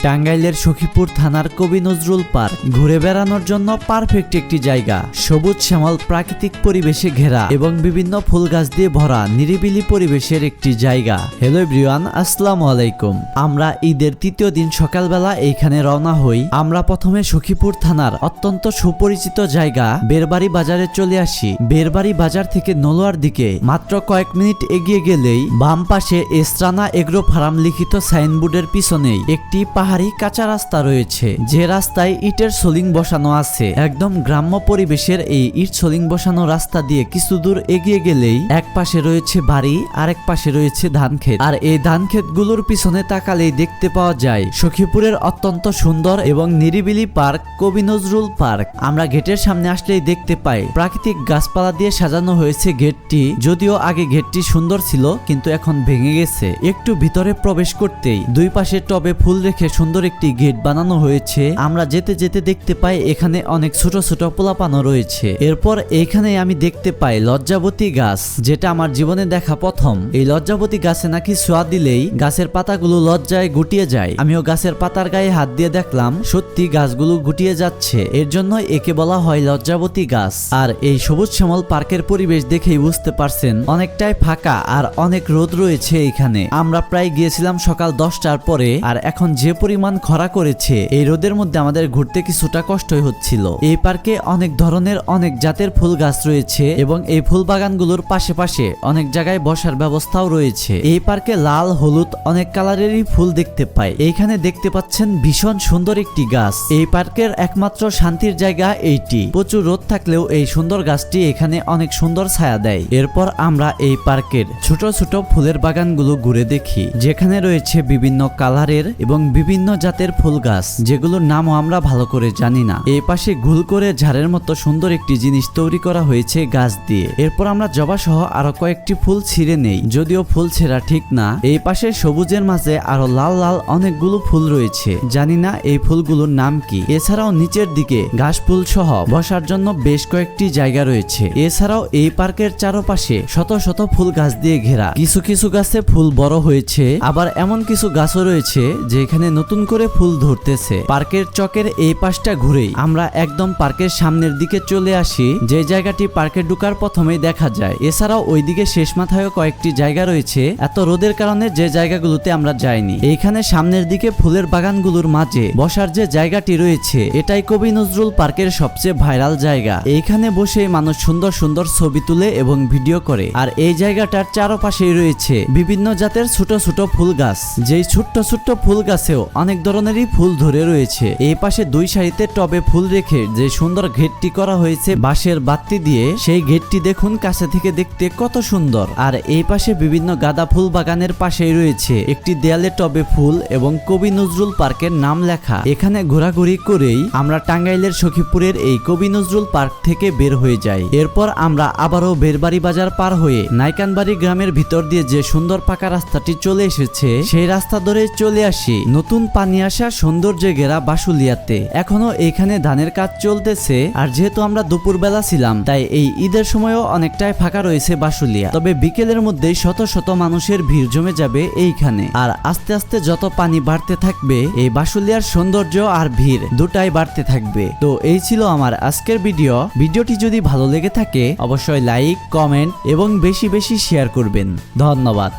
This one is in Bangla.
টাঙ্গাইলের সখীপুর থানার কবি নজরুল পার্ক ঘুরে বেড়ানোর জন্য পারফেক্ট একটি জায়গা। সবুজ শ্যামল প্রাকৃতিক পরিবেশে ঘেরা এবং বিভিন্ন ফুল গাছ দিয়ে ভরা নিরিবিলি পরিবেশের একটি জায়গা। হ্যালো এভরিওয়ান, আসসালামু আলাইকুম। আমরা ঈদের তৃতীয় দিন সকালবেলা এইখানে রওনা হই। আমরা প্রথমে সখীপুর থানার অত্যন্ত সুপরিচিত জায়গা বেরবাড়ি বাজারে চলে আসি। বেরবাড়ি বাজার থেকে নলোয়ার দিকে মাত্র কয়েক মিনিট এগিয়ে গেলেই বাম পাশে এসরানা এগ্রো ফার্ম লিখিত সাইনবোর্ডের পিছনেই একটি পাহাড়ি কাঁচা রাস্তা রয়েছে, যে রাস্তায় ইটের সোলিং বসানো আছে। একদম গ্রাম্য পরিবেশের এই ইট সোলিং বসানো রাস্তা দিয়ে কিছু দূর এগিয়ে গেলেই এক পাশে রয়েছে বাড়ি, আরেক পাশে রয়েছে ধান ক্ষেত। আর এই ধান ক্ষেতগুলোর পিছনে তাকালেই দেখতে পাওয়া যায় সখীপুরের অত্যন্ত সুন্দর এবং নিরিবিলি পার্ক কবি নজরুল পার্ক। আমরা গেটের সামনে আসলেই দেখতে পাই প্রাকৃতিক গাছপালা দিয়ে সাজানো হয়েছে গেটটি। যদিও আগে গেটটি সুন্দর ছিল, কিন্তু এখন ভেঙে গেছে। একটু ভিতরে প্রবেশ করতেই দুই পাশে টবে ফুল রেখে সুন্দর একটি গেট বানানো হয়েছে। আমরা যেতে যেতে দেখতে পাই এখানে অনেক ছোট ছোট পোলাপানো রয়েছে। এরপর এইখানে আমি দেখতে পাই লজ্জাবতী গাছ, যেটা আমার জীবনে দেখা প্রথম। এই লজ্জাবতী গাছে নাকি ছোঁয়া দিলেই গাছের পাতাগুলো লজ্জায় গুটিয়ে যায়। আমিও গাছের পাতার গায়ে হাত দিয়ে দেখলাম সত্যি গাছগুলো গুটিয়ে যাচ্ছে। এর জন্য একে বলা হয় লজ্জাবতী গাছ। আর এই সবুজ শ্যামল পার্কের পরিবেশ দেখেই বুঝতে পারছেন অনেকটাই ফাঁকা আর অনেক রোদ রয়েছে এখানে। আমরা প্রায় গিয়েছিলাম সকাল 10টার পরে, আর এখন যে পরিমাণ খরা করেছে এই রোদের মধ্যে আমাদের ঘুরতে কিছুটা কষ্টই হচ্ছিল। এই পার্কে অনেক ধরনের অনেক জাতের ফুল গাছ রয়েছে এবং এই ফুল বাগানগুলোর পাশে পাশে অনেক জায়গায় বসার ব্যবস্থাও রয়েছে। এই পার্কে লাল, হলুদ অনেক কালারেরই ফুল দেখতে পাই। এইখানে দেখতে পাচ্ছেন ভীষণ সুন্দর একটি গাছ। এই পার্কের একমাত্র শান্তির জায়গা এইটি। প্রচুর রোদ থাকলেও এই সুন্দর গাছটি এখানে অনেক সুন্দর ছায়া দেয়। এরপর আমরা এই পার্কের ছোট ছোট ফুলের বাগানগুলো ঘুরে দেখি, যেখানে রয়েছে বিভিন্ন কালারের এবং বিভিন্ন জাতের ফুল গাছ, যেগুলোর নামও আমরা ভালো করে জানি না। এই পাশে ঘুল করে ঝাড়ের মতো সুন্দর একটি জিনিস তৈরি করা হয়েছে গাছ দিয়ে। এরপর আমরা জবা সহ আরো কয়েকটি ফুল ছিঁড়ে নেই, যদিও ফুল ছেঁড়া ঠিক না। এই পাশে সবুজের মাঝে আরো লাল লাল অনেকগুলো ফুল রয়েছে, জানি না এই ফুলগুলোর নাম কি। এছাড়াও নিচের দিকে ঘাস ফুল সহ বসার জন্য বেশ কয়েকটি জায়গা রয়েছে। এছাড়াও এই পার্কের চারপাশে শত শত ফুল গাছ দিয়ে ঘেরা। কিছু কিছু গাছে ফুল বড় হয়েছে, আবার এমন কিছু গাছও রয়েছে যেখানে নতুন করে ফুল ধরতেছে। পার্কের চকের এই পাশটা ঘুরেই আমরা একদম পার্কের সামনের দিকে চলে আসি, যে জায়গাটি পার্কে ঢুকার প্রথমেই দেখা যায়। এছাড়াও ওইদিকে শেষ মাথায়ও কয়েকটি জায়গা রয়েছে। এত রোদের কারণে যে জায়গাগুলোতে আমরা যাইনি। এইখানে সামনের দিকে ফুলের বাগানগুলোর মাঝে বসার যে জায়গাটি রয়েছে, এটাই কবি নজরুল পার্কের সবচেয়ে ভাইরাল জায়গা। এইখানে বসে মানুষ সুন্দর সুন্দর ছবি তুলে এবং ভিডিও করে। আর এই জায়গাটার চারপাশেই রয়েছে বিভিন্ন জাতের ছোট ছোট ফুল গাছ, যেই ছোট্ট ছোট্ট ফুল গাছেও অনেক ধরনেরই ফুল ধরে রয়েছে। এই পাশে দুই সারিতে টবে ফুল রেখে যে সুন্দর গেটটি করা হয়েছে বাঁশের বাতি দিয়ে, সেই গেটটি দেখুন কাছে থেকে দেখতে কত সুন্দর। আর এই পাশে বিভিন্ন গাঁদা ফুল বাগানের পাশেই রয়েছে একটি দেয়ালে টবে ফুল এবং কবি নজরুল পার্কের নাম লেখা। এখানে ঘোরাঘুরি করেই আমরা টাঙ্গাইলের সখীপুরের এই কবি নজরুল পার্ক থেকে বের হয়ে যাই। এরপর আমরা আবারও বেরবাড়ি বাজার পার হয়ে নাইকানবাড়ি গ্রামের ভিতর দিয়ে যে সুন্দর পাকা রাস্তাটি চলে এসেছে, সেই রাস্তা ধরে চলে আসি নতুন পানি আসা সৌন্দর্যে ঘেরা বাসুলিয়াতে। এখনো এখানে ধানের কাজ চলতেছে, আর যেহেতু আমরা দুপুরবেলা ছিলাম তাই এই ঈদের সময়ও অনেকটাই ফাঁকা রয়েছে বাসুলিয়া। তবে বিকেলের মধ্যেই শত শত মানুষের ভিড় জমে যাবে এইখানে। আর আস্তে আস্তে যত পানি বাড়তে থাকবে, এই বাসুলিয়ার সৌন্দর্য আর ভিড় দুটাই বাড়তে থাকবে। তো এই ছিল আমার আজকের ভিডিওটি যদি ভালো লেগে থাকে অবশ্যই লাইক, কমেন্ট এবং বেশি বেশি শেয়ার করবেন। ধন্যবাদ।